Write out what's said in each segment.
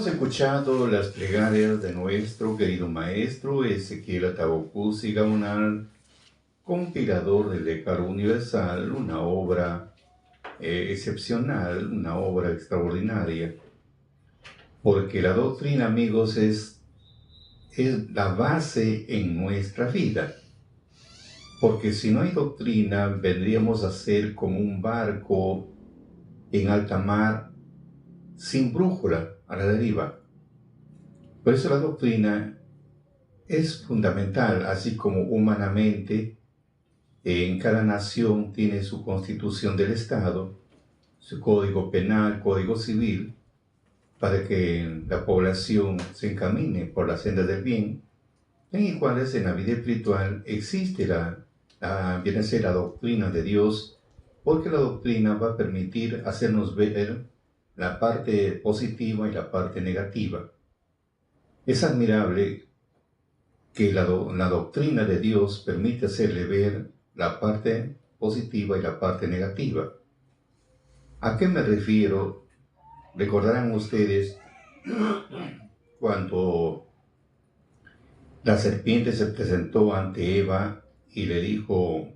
Hemos escuchado las plegarias de nuestro querido maestro Ezequiel Atahualcuzzi Gaonal, compilador del Decálogo Universal, una obra excepcional, una obra extraordinaria, porque la doctrina, amigos, es la base en nuestra vida. Porque si no hay doctrina, vendríamos a ser como un barco en alta mar sin brújula, a la deriva. Por eso la doctrina es fundamental, así como humanamente en cada nación tiene su constitución del Estado, su código penal, código civil, para que la población se encamine por la senda del bien, en iguales en la vida espiritual existe viene a ser la doctrina de Dios, porque la doctrina va a permitir hacernos ver la parte positiva y la parte negativa. Es admirable que la doctrina de Dios permite hacerle ver la parte positiva y la parte negativa. ¿A qué me refiero? Recordarán ustedes cuando la serpiente se presentó ante Eva y le dijo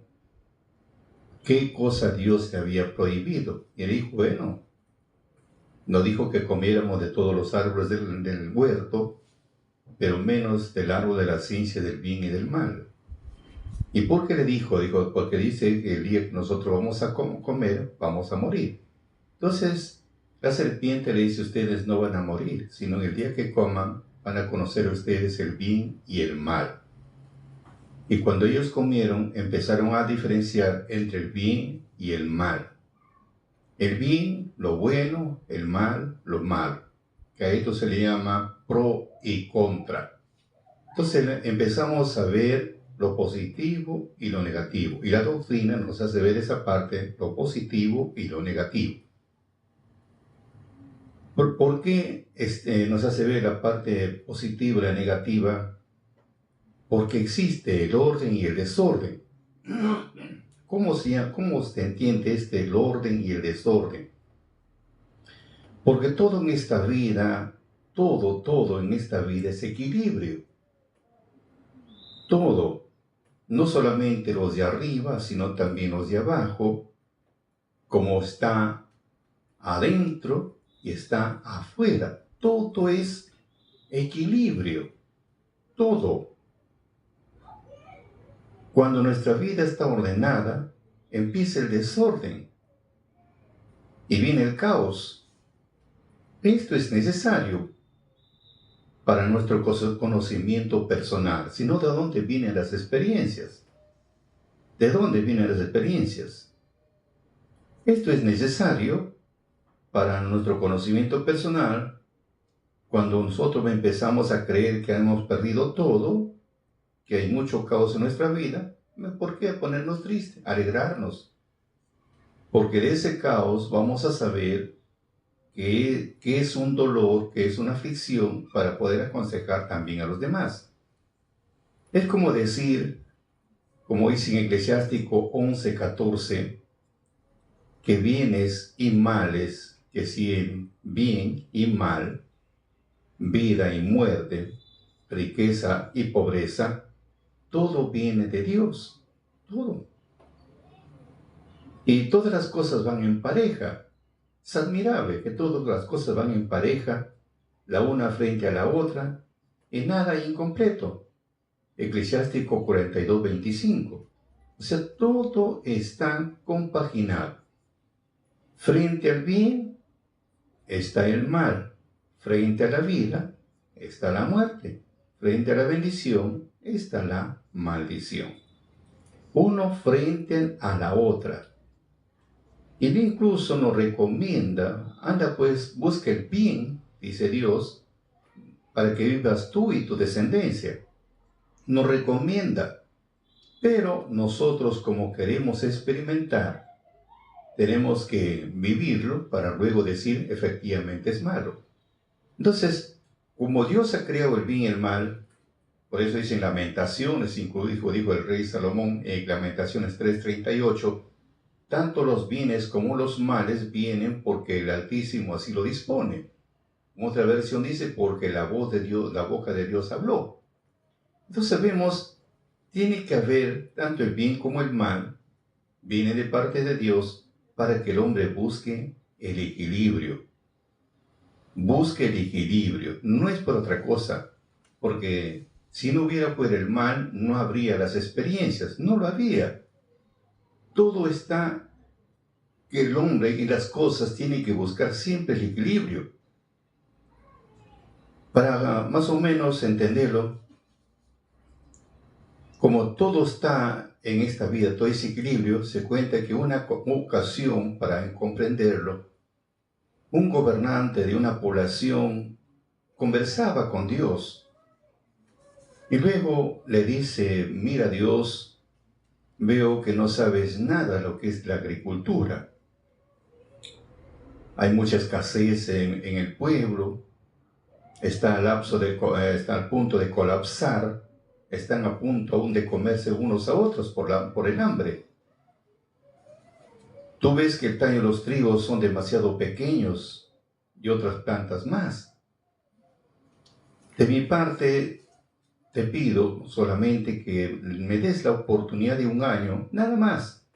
qué cosa Dios le había prohibido. Y él dijo, bueno, no dijo que comiéramos de todos los árboles del huerto, pero menos del árbol de la ciencia del bien y del mal. ¿Y por qué le dijo? Dijo, porque dice que el día que nosotros vamos a comer, vamos a morir. Entonces, la serpiente le dice, ustedes no van a morir, sino en el día que coman, van a conocer ustedes el bien y el mal. Y cuando ellos comieron, empezaron a diferenciar entre el bien y el mal. El bien, lo bueno, el mal, lo malo. Que a esto se le llama pro y contra. Entonces empezamos a ver lo positivo y lo negativo. Y la doctrina nos hace ver esa parte, lo positivo y lo negativo. ¿Por qué nos hace ver la parte positiva y la negativa? Porque existe el orden y el desorden. ¿Cómo se entiende el orden y el desorden? Porque todo en esta vida, todo en esta vida es equilibrio. Todo, no solamente los de arriba, sino también los de abajo, como está adentro y está afuera. Todo es equilibrio, todo. Cuando nuestra vida está ordenada, empieza el desorden y viene el caos. Esto es necesario para nuestro conocimiento personal, sino de dónde vienen las experiencias. ¿De dónde vienen las experiencias? Esto es necesario para nuestro conocimiento personal cuando nosotros empezamos a creer que hemos perdido todo, que hay mucho caos en nuestra vida. ¿Por qué ponernos tristes? Alegrarnos. Porque de ese caos vamos a saber que es un dolor, que es una aflicción para poder aconsejar también a los demás. Es como decir, como dice en Eclesiástico 11:14, que bienes y males, que si bien y mal, vida y muerte, riqueza y pobreza, todo viene de Dios, todo. Y todas las cosas van en pareja. Es admirable que todas las cosas van en pareja, la una frente a la otra, y nada incompleto. Eclesiástico 42:25. O sea, todo está compaginado. Frente al bien está el mal. Frente a la vida está la muerte. Frente a la bendición está la maldición. Uno frente a la otra. Y Él incluso nos recomienda, anda pues, busca el bien, dice Dios, para que vivas tú y tu descendencia. Nos recomienda, pero nosotros como queremos experimentar, tenemos que vivirlo para luego decir efectivamente es malo. Entonces, como Dios ha creado el bien y el mal, por eso dicen Lamentaciones, incluso dijo el rey Salomón en Lamentaciones 3:38, tanto los bienes como los males vienen porque el Altísimo así lo dispone. Otra versión dice, porque la voz de Dios, la boca de Dios habló. Entonces vemos, tiene que haber tanto el bien como el mal, viene de parte de Dios para que el hombre busque el equilibrio. Busque el equilibrio, no es por otra cosa, porque si no hubiera por el mal, no habría las experiencias, no lo habría. Todo está que el hombre y las cosas tienen que buscar siempre el equilibrio. Para más o menos entenderlo, como todo está en esta vida, todo ese equilibrio, se cuenta que una ocasión para comprenderlo, un gobernante de una población conversaba con Dios y luego le dice, mira Dios, veo que no sabes nada de lo que es la agricultura. Hay mucha escasez en el pueblo, está al punto de colapsar, están a punto aún de comerse unos a otros por el hambre. Tú ves que el tallo de los trigos son demasiado pequeños y otras plantas más. De mi parte, te pido solamente que me des la oportunidad de un año, nada más,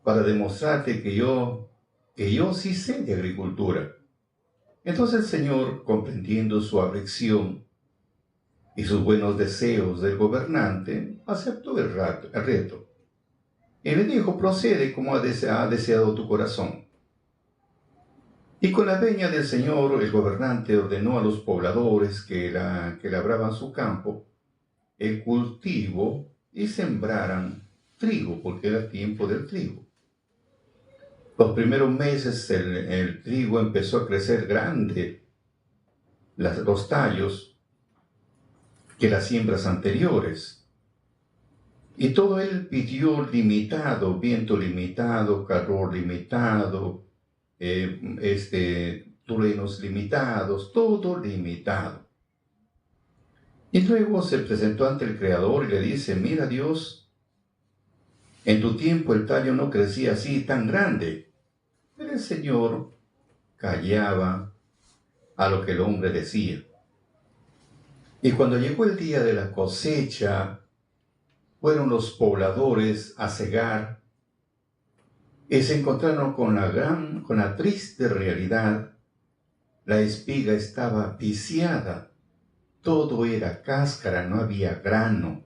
para demostrarte que yo sí sé de agricultura. Entonces el Señor, comprendiendo su aflicción y sus buenos deseos del gobernante, aceptó el reto. Y le dijo, procede como ha deseado tu corazón. Y con la veña del Señor, el gobernante ordenó a los pobladores que labraban su campo, el cultivo y sembraran trigo, porque era tiempo del trigo. Los primeros meses el trigo empezó a crecer grande, los tallos, que las siembras anteriores. Y todo él pidió limitado, viento limitado, calor limitado, truenos limitados, todo limitado. Y luego se presentó ante el Creador y le dice, mira Dios, en tu tiempo el tallo no crecía así tan grande. Pero el Señor callaba a lo que el hombre decía. Y cuando llegó el día de la cosecha, fueron los pobladores a cegar y se encontraron con la triste realidad. La espiga estaba viciada, todo era cáscara, no había grano.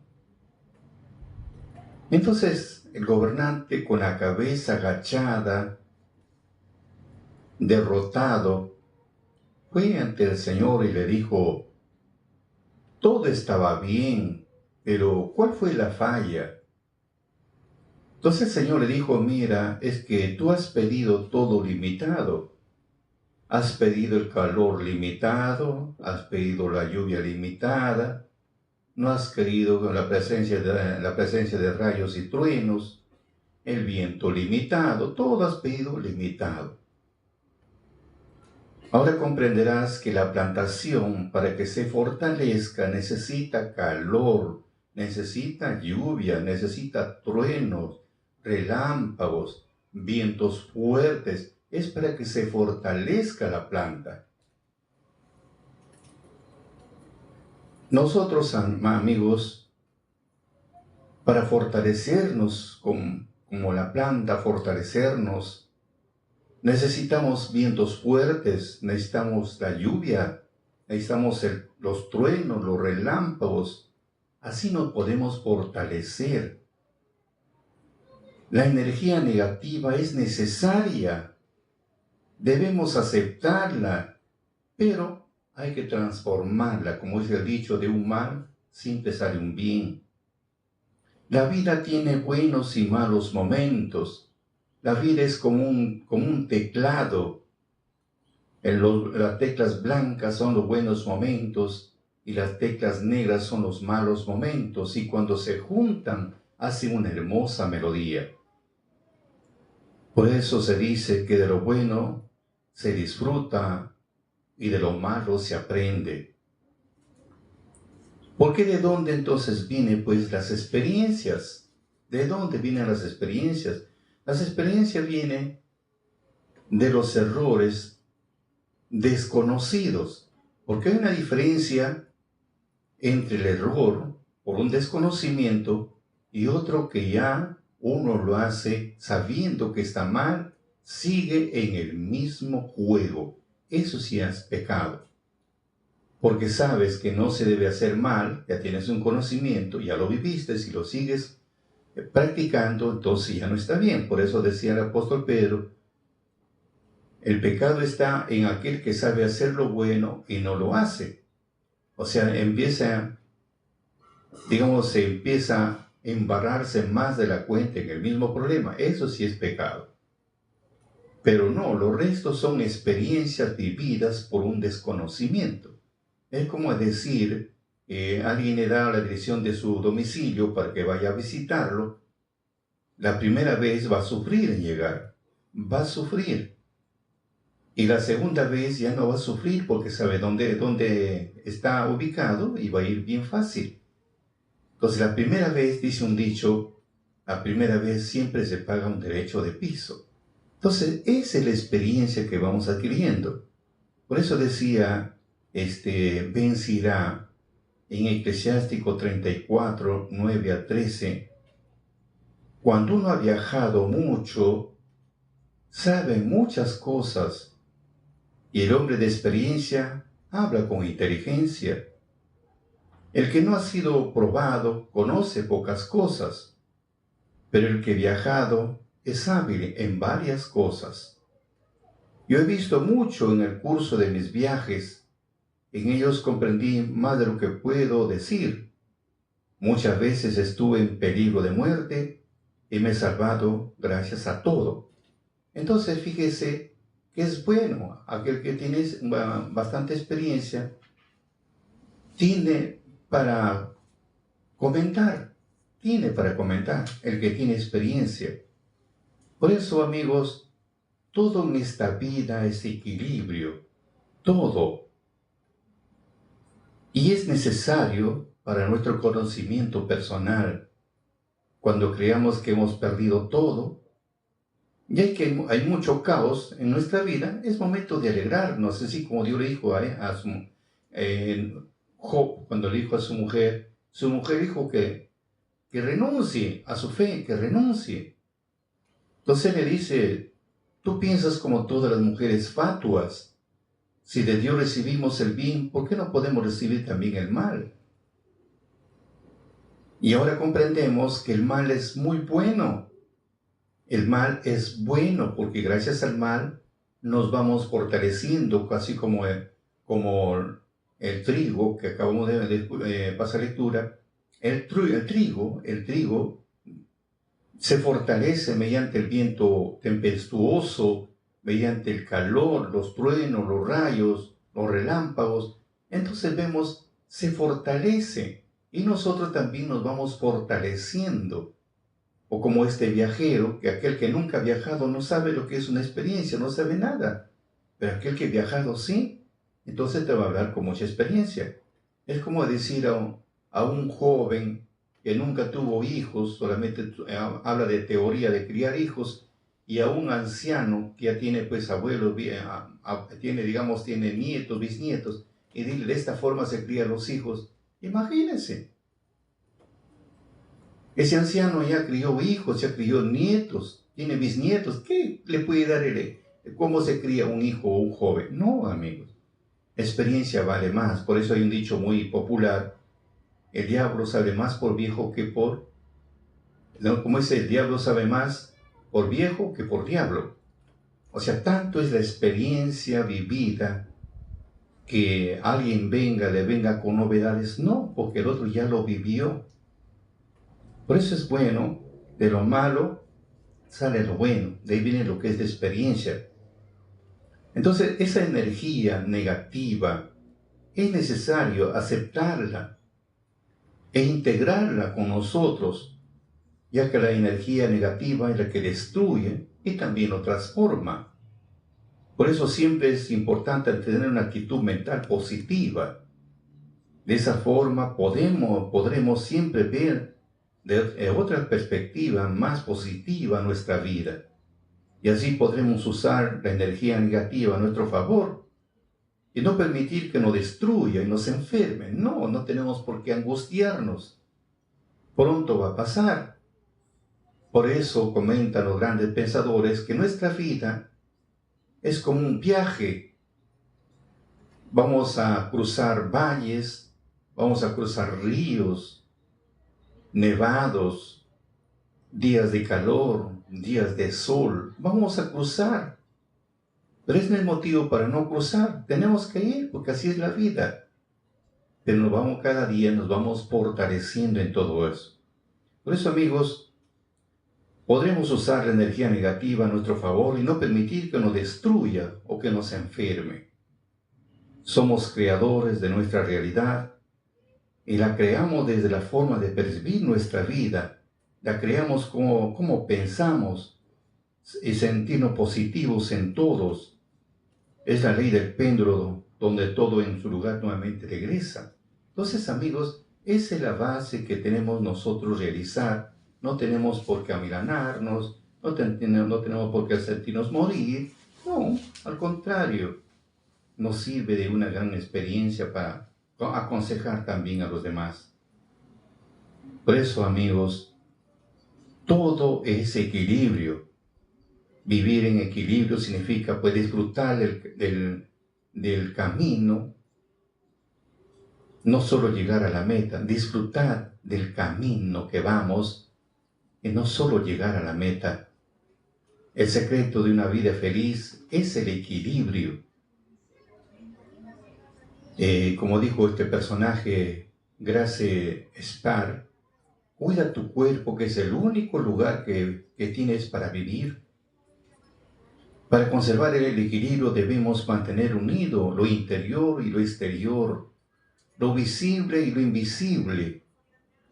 Entonces el gobernante, con la cabeza agachada, derrotado, fue ante el Señor y le dijo, todo estaba bien, pero ¿cuál fue la falla? Entonces el Señor le dijo, mira, es que tú has pedido todo limitado. Has pedido el calor limitado, has pedido la lluvia limitada, no has querido la presencia de rayos y truenos, el viento limitado, todo has pedido limitado. Ahora comprenderás que la plantación, para que se fortalezca, necesita calor, necesita lluvia, necesita truenos, relámpagos, vientos fuertes. Es para que se fortalezca la planta. Nosotros, amigos, para fortalecernos como la planta, fortalecernos, necesitamos vientos fuertes, necesitamos la lluvia, necesitamos los truenos, los relámpagos. Así nos podemos fortalecer. La energía negativa es necesaria. Debemos aceptarla, pero hay que transformarla. Como dice el dicho, de un mal siempre sale un bien. La vida tiene buenos y malos momentos. La vida es como un teclado. Las teclas blancas son los buenos momentos y las teclas negras son los malos momentos. Y cuando se juntan, hacen una hermosa melodía. Por eso se dice que de lo bueno se disfruta y de lo malo se aprende. ¿Por qué de dónde entonces vienen pues las experiencias? ¿De dónde vienen las experiencias? Las experiencias vienen de los errores desconocidos. Porque hay una diferencia entre el error por un desconocimiento y otro que ya uno lo hace sabiendo que está mal, sigue en el mismo juego. Eso sí es pecado. Porque sabes que no se debe hacer mal, ya tienes un conocimiento, ya lo viviste, si lo sigues practicando, entonces ya no está bien. Por eso decía el apóstol Pedro, el pecado está en aquel que sabe hacer lo bueno y no lo hace. O sea, se empieza a embarrarse más de la cuenta en el mismo problema. Eso sí es pecado. Pero no, los restos son experiencias vividas por un desconocimiento. Es como decir, alguien le da la dirección de su domicilio para que vaya a visitarlo. La primera vez va a sufrir en llegar, va a sufrir. Y la segunda vez ya no va a sufrir porque sabe dónde está ubicado y va a ir bien fácil. Entonces la primera vez, dice un dicho, la primera vez siempre se paga un derecho de piso. Entonces esa es la experiencia que vamos adquiriendo. Por eso decía Ben Sirá en Eclesiástico 34, 9 a 13, cuando uno ha viajado mucho, sabe muchas cosas, y el hombre de experiencia habla con inteligencia. El que no ha sido probado conoce pocas cosas, pero el que ha viajado es hábil en varias cosas. Yo he visto mucho en el curso de mis viajes. En ellos comprendí más de lo que puedo decir. Muchas veces estuve en peligro de muerte y me he salvado gracias a todo. Entonces fíjese que es bueno, aquel que tiene bastante experiencia, tiene para comentar, el que tiene experiencia. Por eso, amigos, todo en esta vida es equilibrio, todo. Y es necesario para nuestro conocimiento personal. Cuando creamos que hemos perdido todo, y hay mucho caos en nuestra vida, es momento de alegrarnos, así como Dios le dijo Job, cuando le dijo a su mujer dijo que renuncie a su fe, que renuncie. Entonces le dice, tú piensas como todas las mujeres fatuas, si de Dios recibimos el bien, ¿por qué no podemos recibir también el mal? Y ahora comprendemos que el mal es muy bueno. El mal es bueno porque gracias al mal nos vamos fortaleciendo, casi como el trigo que acabamos de pasar lectura. El trigo se fortalece mediante el viento tempestuoso, mediante el calor, los truenos, los rayos, los relámpagos. Entonces vemos, se fortalece y nosotros también nos vamos fortaleciendo. O como este viajero, que aquel que nunca ha viajado no sabe lo que es una experiencia, no sabe nada. Pero aquel que ha viajado sí, entonces te va a hablar con mucha experiencia. Es como decir a un joven que nunca tuvo hijos, solamente habla de teoría de criar hijos, y a un anciano que ya tiene pues abuelos, tiene nietos, bisnietos, y dile, de esta forma se crían los hijos. Imagínense. Ese anciano ya crió hijos, ya crió nietos, tiene bisnietos. ¿Qué le puede dar cómo se cría un hijo o un joven? No, amigos. Experiencia vale más. Por eso hay un dicho muy popular. El diablo sabe más por viejo que por... ¿no? Como dice, el diablo sabe más por viejo que por diablo. O sea, tanto es la experiencia vivida que alguien le venga con novedades. No, porque el otro ya lo vivió. Por eso es bueno, de lo malo sale lo bueno, de ahí viene lo que es de experiencia. Entonces, esa energía negativa es necesario aceptarla e integrarla con nosotros, ya que la energía negativa es la que destruye y también lo transforma. Por eso siempre es importante tener una actitud mental positiva. De esa forma podremos siempre ver de otra perspectiva más positiva nuestra vida. Y así podremos usar la energía negativa a nuestro favor y no permitir que nos destruya y nos enferme. No, no tenemos por qué angustiarnos. Pronto va a pasar. Por eso comentan los grandes pensadores que nuestra vida es como un viaje. Vamos a cruzar valles, vamos a cruzar ríos, nevados, días de calor, días de sol. Vamos a cruzar. Pero ese no es motivo para no cruzar. Tenemos que ir porque así es la vida. Pero nos vamos cada día, nos vamos fortaleciendo en todo eso. Por eso, amigos, podremos usar la energía negativa a nuestro favor y no permitir que nos destruya o que nos enferme. Somos creadores de nuestra realidad y la creamos desde la forma de percibir nuestra vida. La creamos como pensamos y sentirnos positivos en todos. Es la ley del péndulo donde todo en su lugar nuevamente regresa. Entonces, amigos, esa es la base que tenemos nosotros realizar. No tenemos por qué amilanarnos, no tenemos por qué sentirnos morir. No, al contrario, nos sirve de una gran experiencia para aconsejar también a los demás. Por eso, amigos, todo es equilibrio. Vivir en equilibrio significa pues disfrutar del camino, no solo llegar a la meta, disfrutar del camino que vamos y no solo llegar a la meta. El secreto de una vida feliz es el equilibrio. Como dijo este personaje, Grace Spar, cuida tu cuerpo, que es el único lugar que tienes para vivir. Para conservar el equilibrio debemos mantener unido lo interior y lo exterior, lo visible y lo invisible,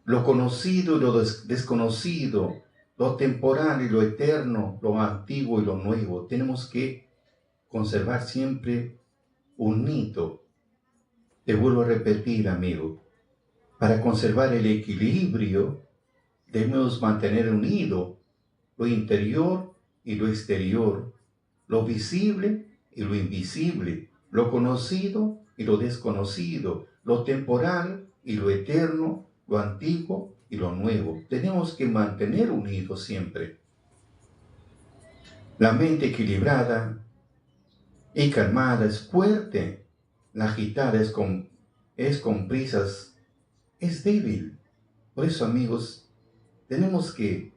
lo conocido y lo desconocido, lo temporal y lo eterno, lo antiguo y lo nuevo. Tenemos que conservar siempre unido. Te vuelvo a repetir, amigo, para conservar el equilibrio debemos mantener unido lo interior y lo exterior, lo visible y lo invisible, lo conocido y lo desconocido, lo temporal y lo eterno, lo antiguo y lo nuevo. Tenemos que mantener unidos siempre. La mente equilibrada y calmada es fuerte. La agitada es con prisas, es débil. Por eso, amigos, tenemos que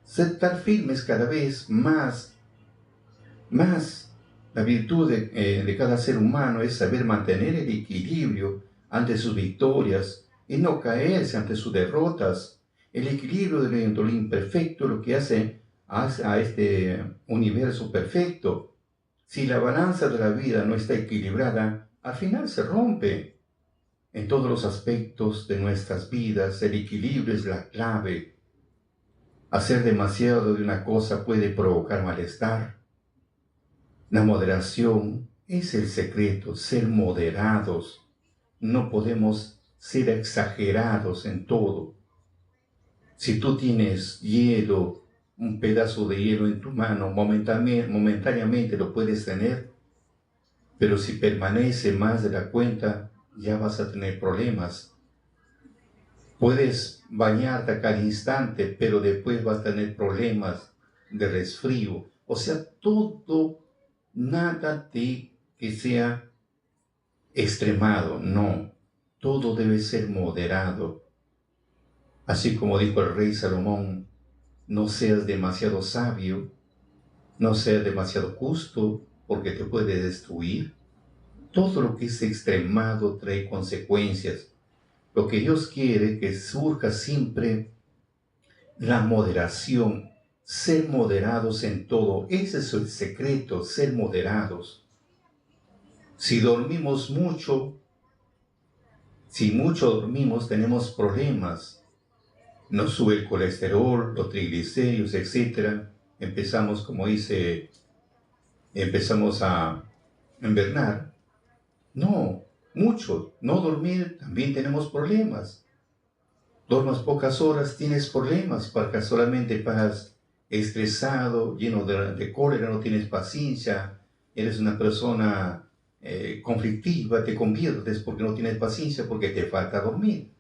estar firmes cada vez más. La virtud de cada ser humano es saber mantener el equilibrio ante sus victorias y no caerse ante sus derrotas. El equilibrio de lo imperfecto, lo que hace a este universo perfecto. Si la balanza de la vida no está equilibrada, al final se rompe. En todos los aspectos de nuestras vidas, el equilibrio es la clave. Hacer demasiado de una cosa puede provocar malestar. La moderación es el secreto, ser moderados. No podemos ser exagerados en todo. Si tú tienes hielo, un pedazo de hielo en tu mano, momentáneamente lo puedes tener, pero si permanece más de la cuenta, ya vas a tener problemas. Puedes bañarte a cada instante, pero después vas a tener problemas de resfrío. O sea, nada de que sea extremado, no. Todo debe ser moderado. Así como dijo el rey Salomón, no seas demasiado sabio, no seas demasiado justo, porque te puede destruir. Todo lo que es extremado trae consecuencias. Lo que Dios quiere que surja siempre la moderación, ser moderados en todo. Ese es el secreto, ser moderados. Si dormimos mucho, si mucho dormimos, tenemos problemas. Nos sube el colesterol, los triglicéridos, etc. Empezamos a envernar. No, mucho. No dormir, también tenemos problemas. Duermas pocas horas, tienes problemas, porque solamente estás estresado, lleno de cólera, no tienes paciencia, eres una persona conflictiva, te conviertes porque no tienes paciencia, porque te falta dormir.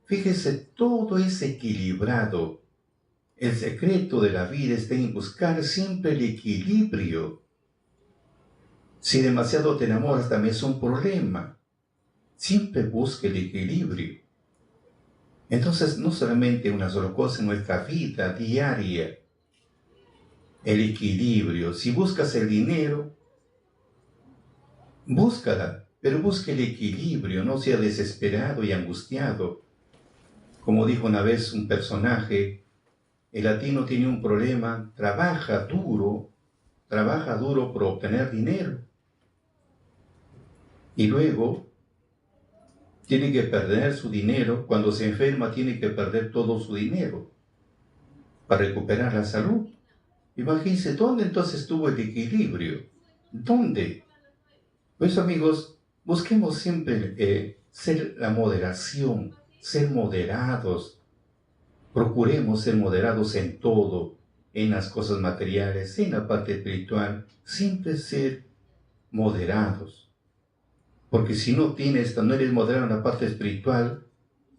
Fíjese, todo es equilibrado. El secreto de la vida está en buscar siempre el equilibrio. Si demasiado te enamoras también es un problema. Siempre busca el equilibrio. Entonces, no solamente una sola cosa en nuestra vida diaria, el equilibrio. Si buscas el dinero, búscala, pero busca el equilibrio, no sea desesperado y angustiado. Como dijo una vez un personaje, el latino tiene un problema, trabaja duro por obtener dinero. Y luego tiene que perder su dinero, cuando se enferma tiene que perder todo su dinero para recuperar la salud. Imagínense, ¿dónde entonces estuvo el equilibrio? ¿Dónde? Pues amigos, busquemos siempre ser la moderación, ser moderados. Procuremos ser moderados en todo, en las cosas materiales, en la parte espiritual, siempre ser moderados. Porque si no no eres moderado en la parte espiritual,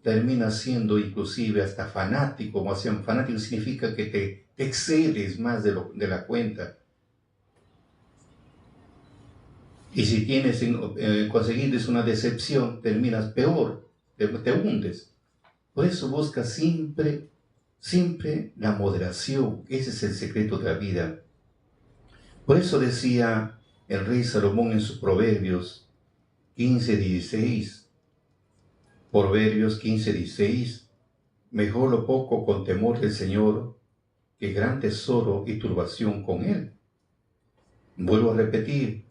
terminas siendo inclusive hasta fanático. Como hacían, fanático significa que te excedes más de la cuenta. Y si conseguides una decepción, terminas peor, te hundes. Por eso busca siempre la moderación. Ese es el secreto de la vida. Por eso decía el rey Salomón en sus Proverbios 15:16. Proverbios 15:16. Mejor lo poco con temor del Señor que gran tesoro y turbación con él. Vuelvo a repetir.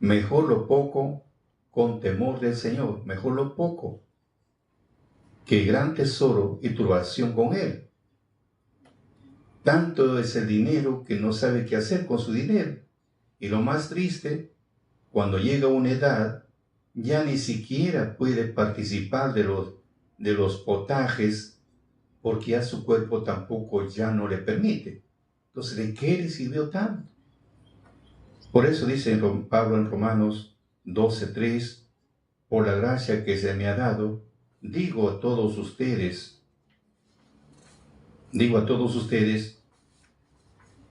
Mejor lo poco con temor del Señor. Mejor lo poco que gran tesoro y turbación con él. Tanto es el dinero que no sabe qué hacer con su dinero. Y lo más triste, cuando llega a una edad, ya ni siquiera puede participar de los potajes, porque ya su cuerpo tampoco ya no le permite. Entonces, ¿de qué le sirvió tanto? Por eso dice Pablo en Romanos 12:3, por la gracia que se me ha dado, digo a todos ustedes,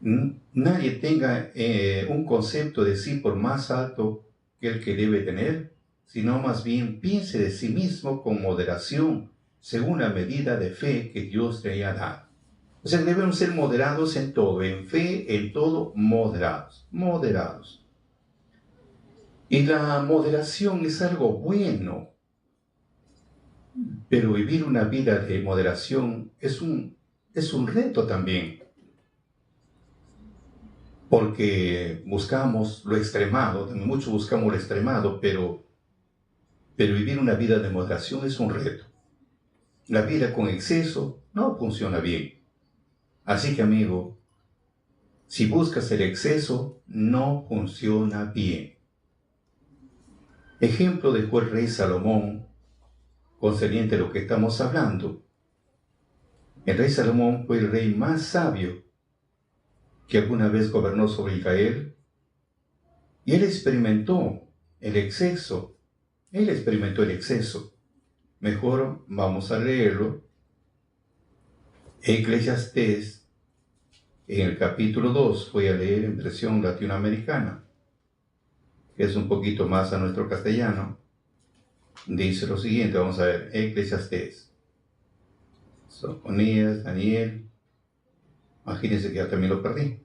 nadie tenga un concepto de sí por más alto que el que debe tener, sino más bien piense de sí mismo con moderación, según la medida de fe que Dios le haya dado. O sea, debemos ser moderados en todo, en fe, en todo, moderados. Y la moderación es algo bueno, pero vivir una vida de moderación es un reto también. Porque buscamos lo extremado, muchos buscamos lo extremado, pero vivir una vida de moderación es un reto. La vida con exceso no funciona bien. Así que, amigo, si buscas el exceso, no funciona bien. Ejemplo de el rey Salomón, concerniente a lo que estamos hablando. El rey Salomón fue el rey más sabio que alguna vez gobernó sobre Israel, y él experimentó el exceso. Mejor vamos a leerlo. Eclesiastés, en el capítulo 2, voy a leer en versión latinoamericana, que es un poquito más a nuestro castellano. Dice lo siguiente, vamos a ver, Eclesiastés. Sofonías, Daniel. Imagínense que ya también lo perdí.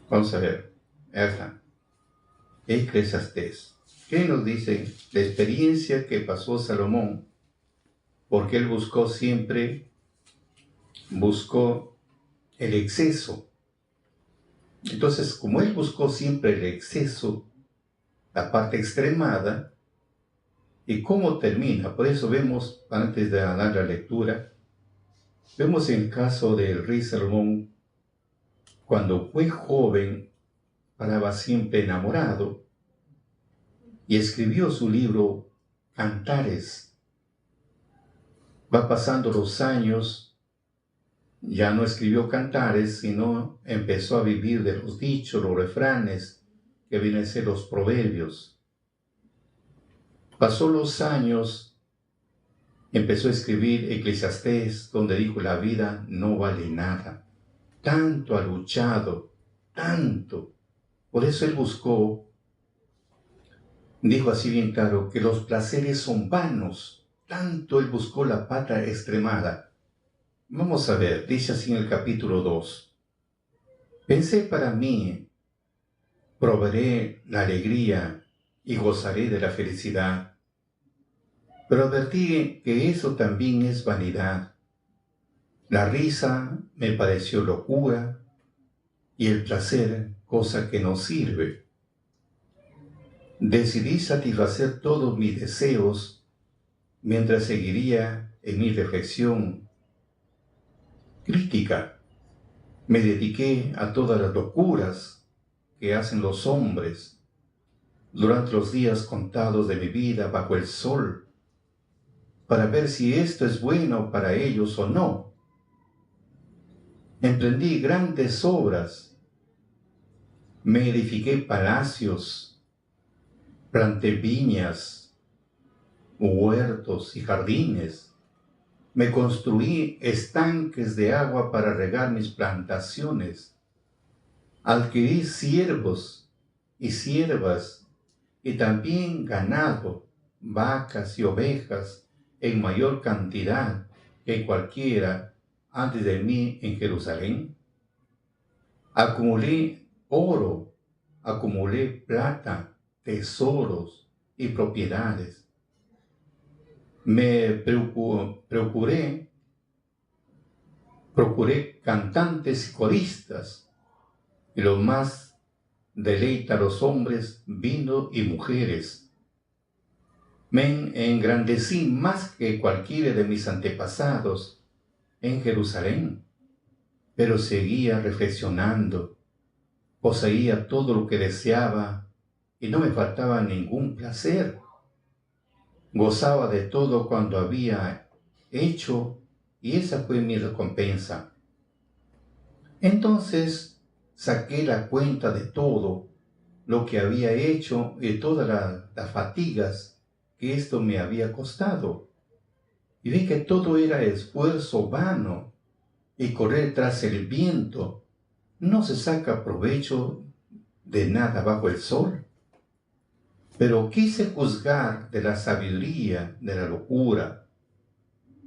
Vamos a ver, ahí está. Eclesiastés. ¿Qué nos dice la experiencia que pasó Salomón? Porque él buscó el exceso. Entonces, como él buscó siempre el exceso, la parte extremada, ¿y cómo termina? Por eso vemos, antes de dar la lectura, vemos el caso del rey Salomón, cuando fue joven, paraba siempre enamorado, y escribió su libro Cantares. Va pasando los años, ya no escribió cantares, sino empezó a vivir de los dichos, los refranes que vienen a ser los proverbios. Pasó los años, empezó a escribir Eclesiastés, donde dijo: la vida no vale nada. Tanto ha luchado, tanto. Por eso él dijo así bien claro, que los placeres son vanos. Tanto él buscó la pata extremada. Vamos a ver, dice así en el capítulo 2. Pensé para mí, proveeré la alegría y gozaré de la felicidad. Pero advertí que eso también es vanidad. La risa me pareció locura y el placer cosa que no sirve. Decidí satisfacer todos mis deseos mientras seguiría en mi reflexión crítica. Me dediqué a todas las locuras que hacen los hombres durante los días contados de mi vida bajo el sol, para ver si esto es bueno para ellos o no. Emprendí grandes obras, me edifiqué palacios, planté viñas, huertos y jardines, me construí estanques de agua para regar mis plantaciones, adquirí siervos y siervas y también ganado, vacas y ovejas en mayor cantidad que cualquiera antes de mí en Jerusalén. Acumulé oro, acumulé plata, tesoros y propiedades. Me procuré cantantes y coristas, y lo más deleita a los hombres, vino y mujeres. Me engrandecí más que cualquiera de mis antepasados en Jerusalén, pero seguía reflexionando, poseía todo lo que deseaba y no me faltaba ningún placer. Gozaba de todo cuando había hecho y esa fue mi recompensa. Entonces saqué la cuenta de todo lo que había hecho y todas las fatigas que esto me había costado. Y vi que todo era esfuerzo vano y correr tras el viento. No se saca provecho de nada bajo el sol. Pero quise juzgar de la sabiduría, de la locura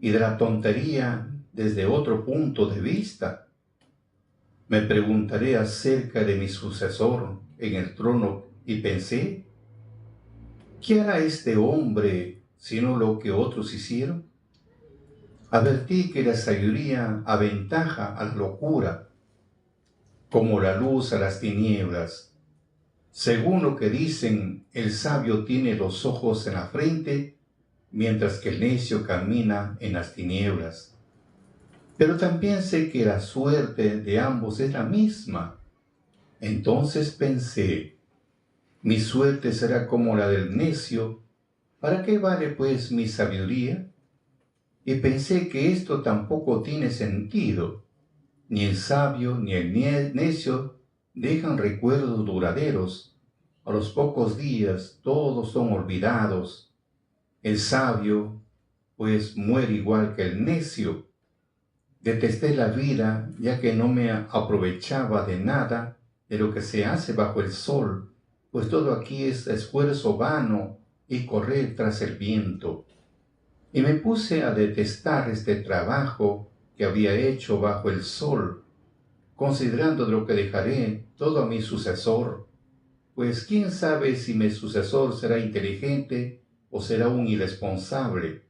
y de la tontería desde otro punto de vista. Me preguntaré acerca de mi sucesor en el trono y pensé: ¿qué hará este hombre sino lo que otros hicieron? Advertí que la sabiduría aventaja a la locura, como la luz a las tinieblas. Según lo que dicen, el sabio tiene los ojos en la frente, mientras que el necio camina en las tinieblas. Pero también sé que la suerte de ambos es la misma. Entonces pensé: mi suerte será como la del necio. ¿Para qué vale pues mi sabiduría? Y pensé que esto tampoco tiene sentido. Ni el sabio ni el necio dejan recuerdos duraderos. A los pocos días todos son olvidados. El sabio, pues, muere igual que el necio. Detesté la vida, ya que no me aprovechaba de nada de lo que se hace bajo el sol, pues todo aquí es esfuerzo vano y correr tras el viento. Y me puse a detestar este trabajo que había hecho bajo el sol, considerando de lo que dejaré todo a mi sucesor, pues quién sabe si mi sucesor será inteligente o será un irresponsable.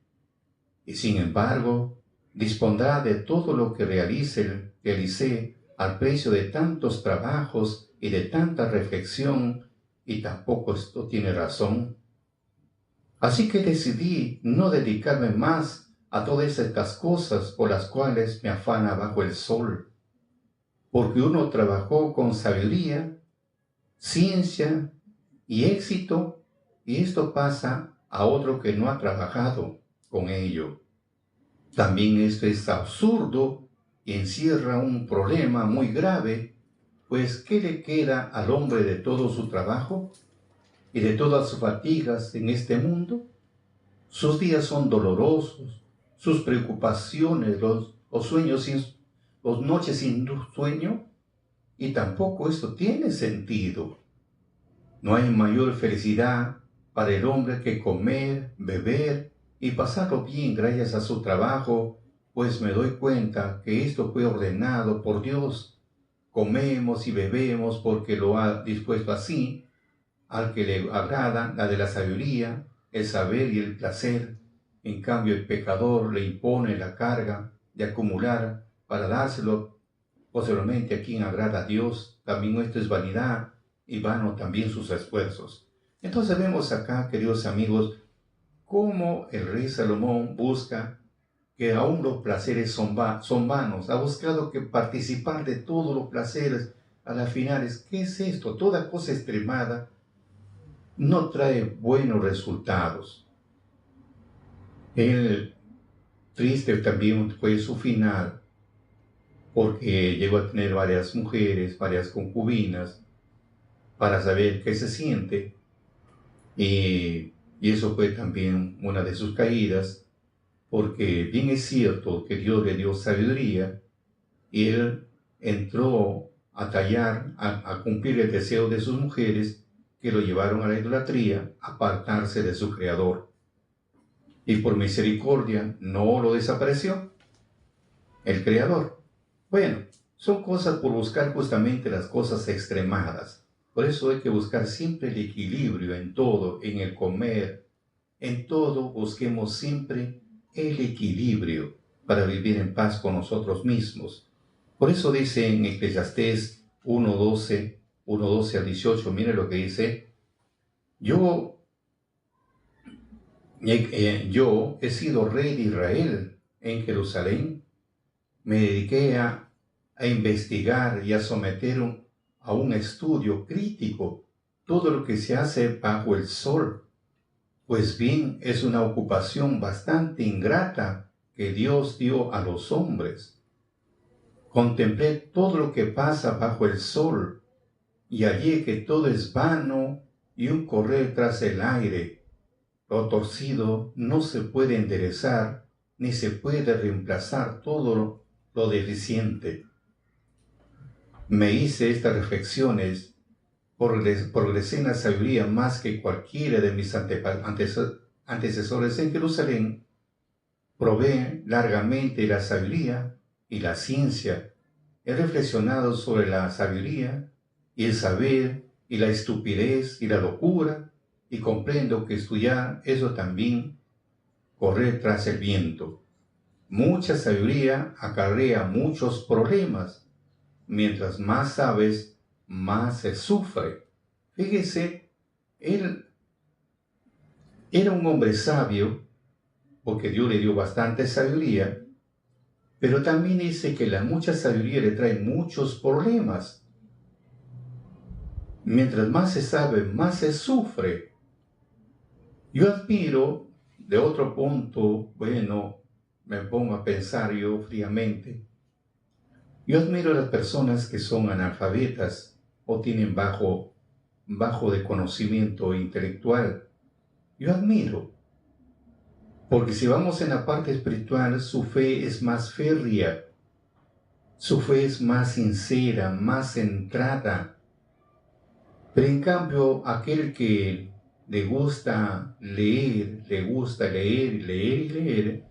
Y sin embargo, dispondrá de todo lo que realicé al precio de tantos trabajos y de tanta reflexión, y tampoco esto tiene razón. Así que decidí no dedicarme más a todas estas cosas por las cuales me afana bajo el sol, porque uno trabajó con sabiduría, ciencia y éxito, y esto pasa a otro que no ha trabajado con ello. También esto es absurdo y encierra un problema muy grave, Pues, ¿qué le queda al hombre de todo su trabajo y de todas sus fatigas en este mundo? Sus días son dolorosos, sus preocupaciones, los sueños los noches sin sueño, y tampoco esto tiene sentido. No hay mayor felicidad para el hombre que comer, beber y pasarlo bien gracias a su trabajo, pues me doy cuenta que esto fue ordenado por Dios. Comemos y bebemos porque lo ha dispuesto así, al que le agrada la de la sabiduría, el saber y el placer. En cambio, el pecador le impone la carga de acumular para dárselo posiblemente a quien agrada a Dios. También esto es vanidad y vano también sus esfuerzos. Entonces vemos acá, queridos amigos, cómo el rey Salomón busca que aún los placeres son vanos. Ha buscado que participar de todos los placeres a las finales. ¿Qué es esto? Toda cosa extremada no trae buenos resultados. El triste también fue su final, porque llegó a tener varias mujeres, varias concubinas, para saber qué se siente, y eso fue también una de sus caídas, porque bien es cierto que Dios le dio sabiduría, y él entró a tallar, a cumplir el deseo de sus mujeres, que lo llevaron a la idolatría, a apartarse de su Creador. Y por misericordia no lo desapareció el Creador. Bueno, son cosas por buscar justamente las cosas extremadas. Por eso hay que buscar siempre el equilibrio en todo, en el comer, en todo busquemos siempre el equilibrio para vivir en paz con nosotros mismos. Por eso dice en Eclesiastés 1:12 al 18, mire lo que dice: yo he sido rey de Israel en Jerusalén. Me dediqué a investigar y a someter a un estudio crítico todo lo que se hace bajo el sol. Pues bien, es una ocupación bastante ingrata que Dios dio a los hombres. Contemplé todo lo que pasa bajo el sol y hallé que todo es vano y un correr tras el aire. Lo torcido no se puede enderezar ni se puede reemplazar todo lo deficiente. Me hice estas reflexiones, progresé en la sabiduría más que cualquiera de mis antecesores en Jerusalén. Probé largamente la sabiduría y la ciencia. He reflexionado sobre la sabiduría y el saber y la estupidez y la locura, y comprendo que estudiar eso también correr tras el viento. Mucha sabiduría acarrea muchos problemas. Mientras más sabes, más se sufre. Fíjese, él era un hombre sabio, porque Dios le dio bastante sabiduría, pero también dice que la mucha sabiduría le trae muchos problemas. Mientras más se sabe, más se sufre. Yo admiro, de otro punto, bueno, me pongo a pensar yo fríamente, yo admiro a las personas que son analfabetas o tienen bajo de conocimiento intelectual. Yo admiro, porque si vamos en la parte espiritual, su fe es más férrea, su fe es más sincera, más centrada. Pero en cambio, aquel que le gusta leer y leer,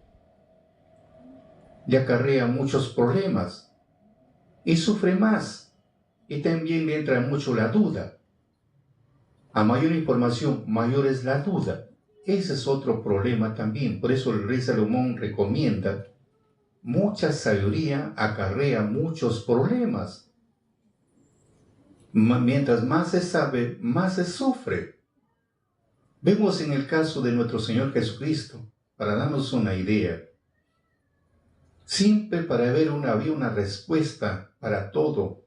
le acarrea muchos problemas y sufre más. Y también le entra mucho la duda. A mayor información, mayor es la duda. Ese es otro problema también. Por eso el rey Salomón recomienda: mucha sabiduría acarrea muchos problemas. Mientras más se sabe, más se sufre. Vemos en el caso de nuestro Señor Jesucristo, para darnos una idea. Siempre había una respuesta para todo.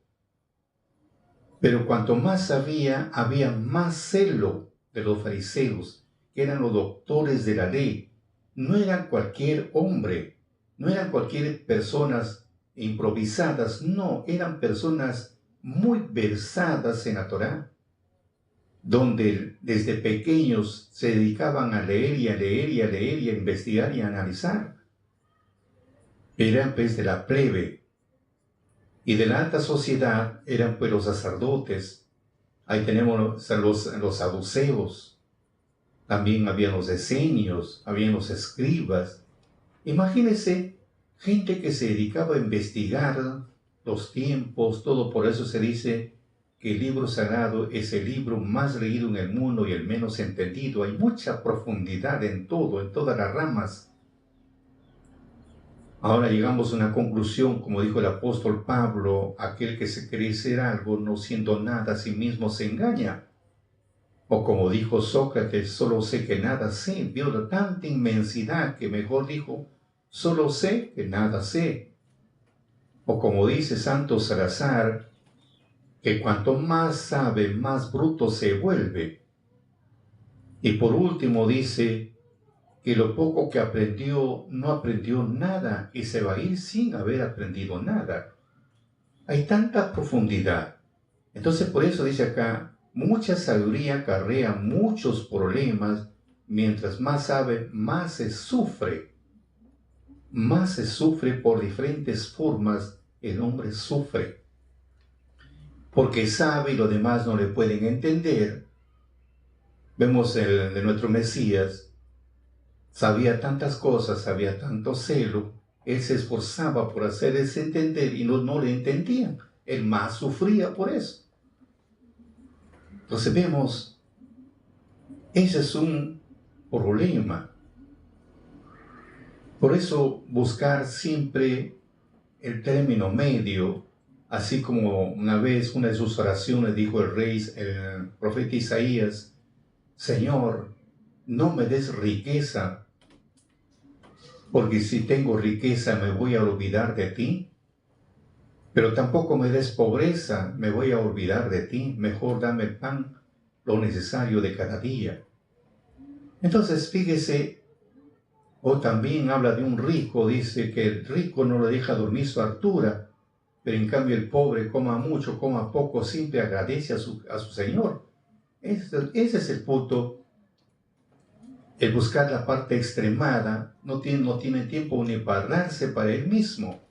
Pero cuanto más sabía, había más celo de los fariseos, que eran los doctores de la ley. No eran cualquier hombre, no eran cualquier personas improvisadas, no, eran personas muy versadas en la Torá, donde desde pequeños se dedicaban a leer y a leer y a leer y a investigar y a analizar. Eran pues de la plebe, y de la alta sociedad eran pues los sacerdotes. Ahí tenemos los saduceos, también habían los esenios, habían los escribas. Imagínense gente que se dedicaba a investigar los tiempos, todo. Por eso se dice que el libro sagrado es el libro más leído en el mundo y el menos entendido. Hay mucha profundidad en todo, en todas las ramas. Ahora llegamos a una conclusión, como dijo el apóstol Pablo: aquel que se cree ser algo, no siendo nada a sí mismo, se engaña. O como dijo Sócrates: solo sé que nada sé. Vio tanta inmensidad que mejor dijo: solo sé que nada sé. O como dice Santo Salazar, que cuanto más sabe, más bruto se vuelve. Y por último dice que lo poco que aprendió, no aprendió nada y se va a ir sin haber aprendido nada. Hay tanta profundidad. Entonces por eso dice acá: mucha sabiduría acarrea muchos problemas. Mientras más sabe, más se sufre. Más se sufre por diferentes formas. El hombre sufre porque sabe y los demás no le pueden entender. Vemos el de nuestro Mesías: sabía tantas cosas, sabía tanto celo, él se esforzaba por hacerles entender y no le entendían. Él más sufría por eso. Entonces vemos, ese es un problema. Por eso buscar siempre el término medio, así como una vez una de sus oraciones dijo el profeta Isaías: Señor, no me des riqueza, porque si tengo riqueza me voy a olvidar de ti, pero tampoco me des pobreza, me voy a olvidar de ti. Mejor dame el pan, lo necesario de cada día. Entonces fíjese, o también habla de un rico, dice que el rico no le deja dormir su hartura, pero en cambio el pobre, coma mucho, coma poco, siempre agradece a su Señor. Ese es el punto. El buscar la parte extremada, no tiene tiempo ni para darse para él mismo.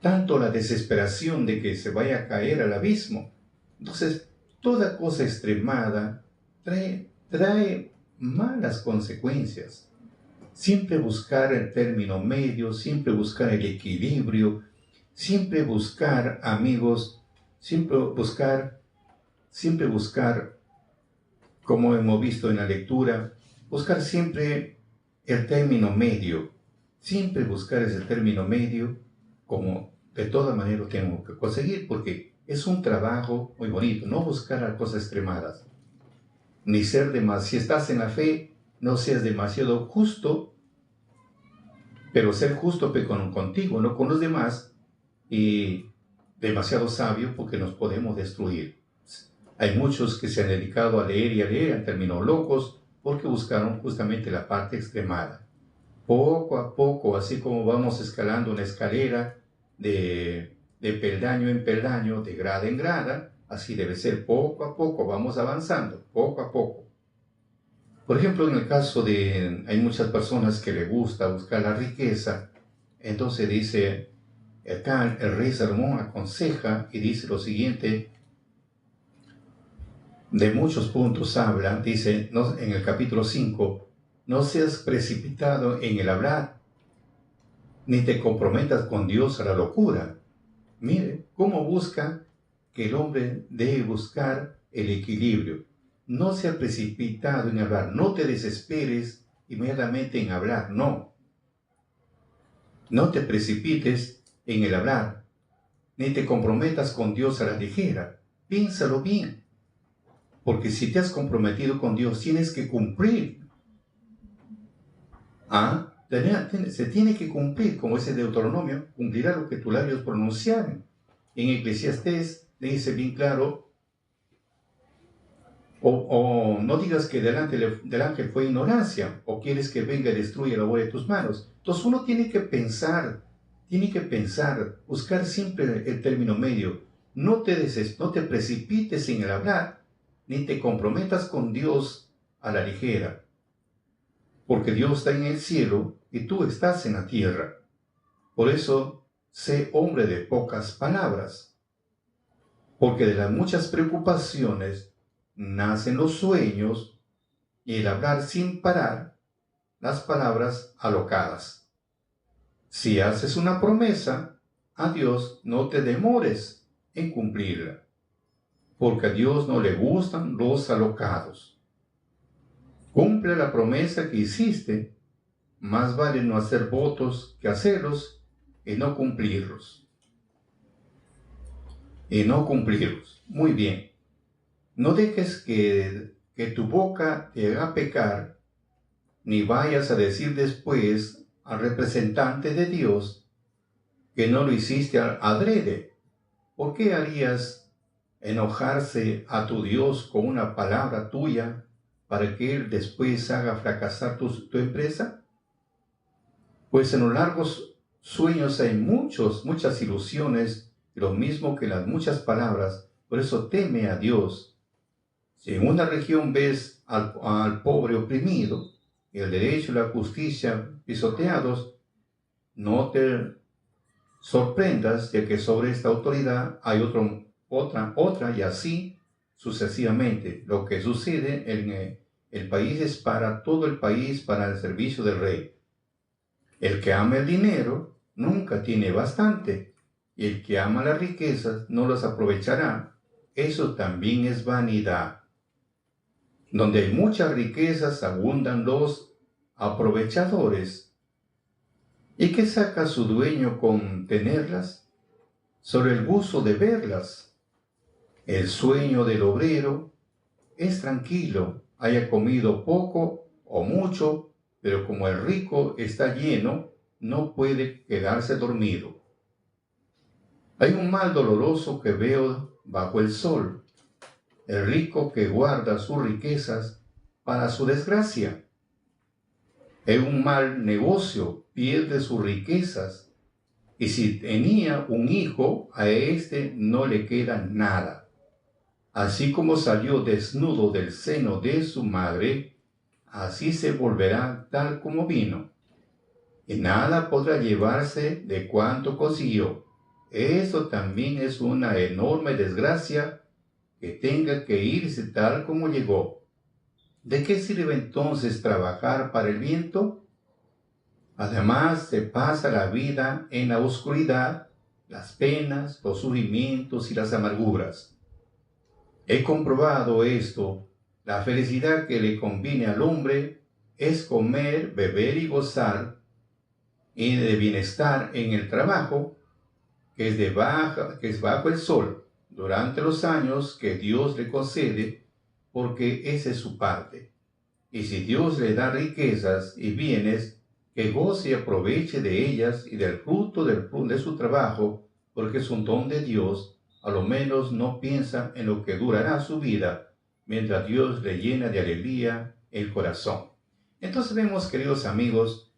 Tanto la desesperación de que se vaya a caer al abismo. Entonces, toda cosa extremada trae malas consecuencias. Siempre buscar el término medio, siempre buscar el equilibrio, siempre buscar, amigos, siempre buscar, como hemos visto en la lectura, buscar siempre el término medio. Siempre buscar ese término medio, como de todas maneras tenemos que conseguir, porque es un trabajo muy bonito. No buscar las cosas extremadas, ni ser demasiado. Si estás en la fe, no seas demasiado justo, pero ser justo contigo, no con los demás, y demasiado sabio, porque nos podemos destruir. Hay muchos que se han dedicado a leer, han terminado locos, porque buscaron justamente la parte extremada. Poco a poco, así como vamos escalando una escalera de peldaño en peldaño, de grada en grada, así debe ser. Poco a poco vamos avanzando, poco a poco. Por ejemplo, en el caso hay muchas personas que les gusta buscar la riqueza. Entonces dice, acá el rey Salomón aconseja y dice lo siguiente: de muchos puntos habla, dice en el capítulo 5, no seas precipitado en el hablar, ni te comprometas con Dios a la locura. Mire cómo busca que el hombre debe buscar el equilibrio. No sea precipitado en hablar, no te desesperes inmediatamente en hablar, no. No te precipites en el hablar, ni te comprometas con Dios a la ligera. Piénsalo bien, porque si te has comprometido con Dios, tienes que cumplir. Se tiene que cumplir, como ese Deuteronomio: cumplirá lo que tus labios pronunciaren. En Eclesiastés le dice bien claro: o no digas que delante del ángel fue ignorancia, o quieres que venga y destruya la obra de tus manos. Entonces uno tiene que pensar, buscar siempre el término medio. no te precipites en el hablar, ni te comprometas con Dios a la ligera, porque Dios está en el cielo y tú estás en la tierra. Por eso, sé hombre de pocas palabras, porque de las muchas preocupaciones nacen los sueños y el hablar sin parar, las palabras alocadas. Si haces una promesa a Dios, no te demores en cumplirla, porque a Dios no le gustan los alocados. Cumple la promesa que hiciste, más vale no hacer votos que hacerlos y no cumplirlos. Muy bien. No dejes que tu boca te haga pecar, ni vayas a decir después al representante de Dios que no lo hiciste adrede. ¿Por qué harías enojarse a tu Dios con una palabra tuya para que Él después haga fracasar tu empresa? Pues en los largos sueños hay muchas ilusiones, lo mismo que las muchas palabras. Por eso teme a Dios. Si en una región ves al pobre oprimido, y el derecho y la justicia pisoteados, no te sorprendas de que sobre esta autoridad hay otra y así sucesivamente. Lo que sucede en el país es para todo el país, para el servicio del rey. El que ama el dinero nunca tiene bastante, y el que ama las riquezas no las aprovechará. Eso también es vanidad. Donde hay muchas riquezas abundan los aprovechadores. ¿Y qué saca su dueño con tenerlas? Sobre el gusto de verlas. El sueño del obrero es tranquilo, haya comido poco o mucho, pero como el rico está lleno, no puede quedarse dormido. Hay un mal doloroso que veo bajo el sol, el rico que guarda sus riquezas para su desgracia. Es un mal negocio, pierde sus riquezas, y si tenía un hijo, a éste no le queda nada. Así como salió desnudo del seno de su madre, así se volverá tal como vino, y nada podrá llevarse de cuanto consiguió. Eso también es una enorme desgracia, que tenga que irse tal como llegó. ¿De qué sirve entonces trabajar para el viento? Además, se pasa la vida en la oscuridad, las penas, los sufrimientos y las amarguras. He comprobado esto. La felicidad que le conviene al hombre es comer, beber y gozar, y de bienestar en el trabajo, que es bajo el sol, durante los años que Dios le concede, porque esa es su parte. Y si Dios le da riquezas y bienes, que goce y aproveche de ellas y del fruto de su trabajo, porque es un don de Dios. A lo menos no piensa en lo que durará su vida, mientras Dios le llena de alegría el corazón. Entonces vemos, queridos amigos,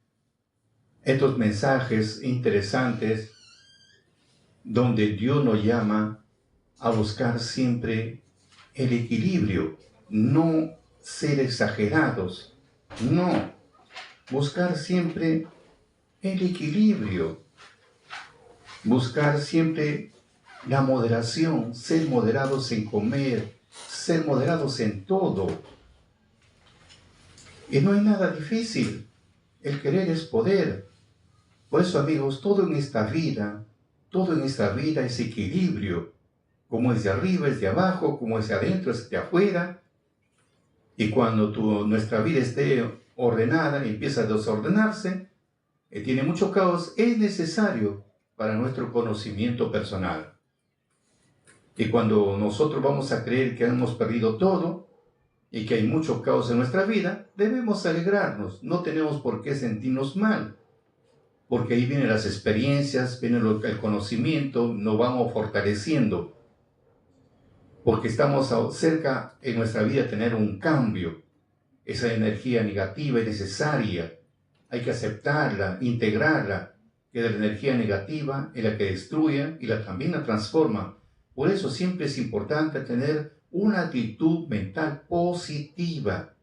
estos mensajes interesantes donde Dios nos llama a buscar siempre el equilibrio, no ser exagerados, no, buscar siempre el equilibrio, buscar siempre la moderación, ser moderados en comer, ser moderados en todo. Y no hay nada difícil, el querer es poder. Por eso, amigos, todo en esta vida es equilibrio. Como es de arriba, es de abajo, como es de adentro, es de afuera. Y cuando nuestra vida esté ordenada y empieza a desordenarse, tiene mucho caos, es necesario para nuestro conocimiento personal. Y cuando nosotros vamos a creer que hemos perdido todo y que hay mucho caos en nuestra vida, debemos alegrarnos, no tenemos por qué sentirnos mal, porque ahí vienen las experiencias, viene el conocimiento, nos vamos fortaleciendo, porque estamos cerca en nuestra vida de tener un cambio. Esa energía negativa es necesaria, hay que aceptarla, integrarla, que de la energía negativa es la que destruye y también la transforma, Por eso siempre es importante tener una actitud mental positiva.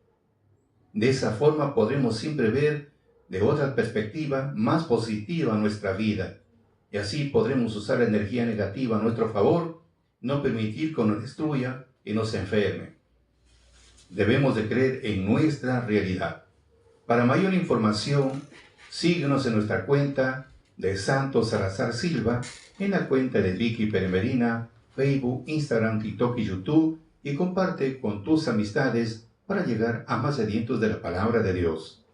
De esa forma podremos siempre ver de otra perspectiva más positiva nuestra vida. Y así podremos usar la energía negativa a nuestro favor, no permitir que nos destruya y nos enferme. Debemos de creer en nuestra realidad. Para mayor información, síguenos en nuestra cuenta de Santos Salazar Silva, en la cuenta de Vicky Peremerina, Facebook, Instagram, TikTok y YouTube, y comparte con tus amistades para llegar a más sedientos de la palabra de Dios.